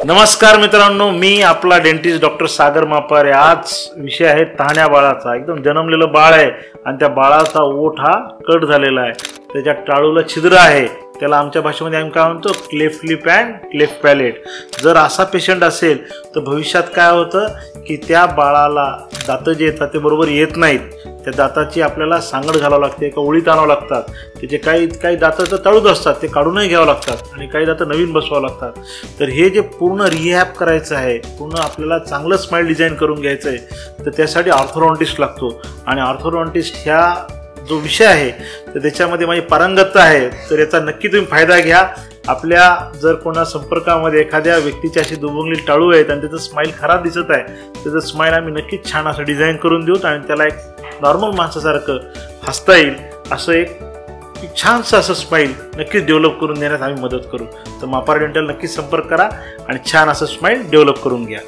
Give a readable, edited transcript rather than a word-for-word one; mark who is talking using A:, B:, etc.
A: नमस्कार मित्रांनो, मी आपला डेंटिस्ट डॉक्टर सागर मापारे। आज विषय आहे तान्ह्या बाळाचा। एकदम जन्मलेलं बाळ आहे आणि त्या बाळाचा ओठ हा कट झालेला आहे, त्याच्या टाळूला छिद्र आहे, त्याला आमच्या भाषेमध्ये आम्ही काय म्हणतो cleft lip and cleft palate. जर असा पेशंट असेल तर भविष्यात काय होतं की त्या बाळाला दात जे येतात ते बरोबर येत नाहीत, त्या दाताची आपल्याला सांगड घालावं लागते, एका ओळीत आणावं लागतात, त्याचे काही दात तर तळूच असतात ते काढूनही घ्यावं लागतात आणि काही दात नवीन बसवावं लागतात। तर हे जे पूर्ण रिहॅब करायचं आहे, पूर्ण आपल्याला चांगलं स्माइल डिझाईन करून घ्यायचं आहे, तर त्यासाठी ऑर्थोडॉन्टिस्ट लागतो आणि ऑर्थोडॉन्टिस्ट ह्या जो विषय आहे तर त्याच्यामध्ये माझी पारंगतता आहे। तर याचा नक्की तुम्ही फायदा घ्या। आपल्या जर कोणा संपर्कामध्ये एखाद्या व्यक्तीची अशी दुबंगली टाळू आहेत आणि त्याचं स्माइल खराब दिसत आहे, त्याचं स्माइल आम्ही नक्कीच छान असं डिझाईन करून देऊ आणि त्याला एक नॉर्मल माणसासारखं हसता येईल असं एक छानसं असं स्माइल नक्कीच डेव्हलप करून देण्यास आम्ही मदत करू। तर मापार डेंटल नक्कीच संपर्क करा आणि छान असं स्माइल डेव्हलप करून घ्या।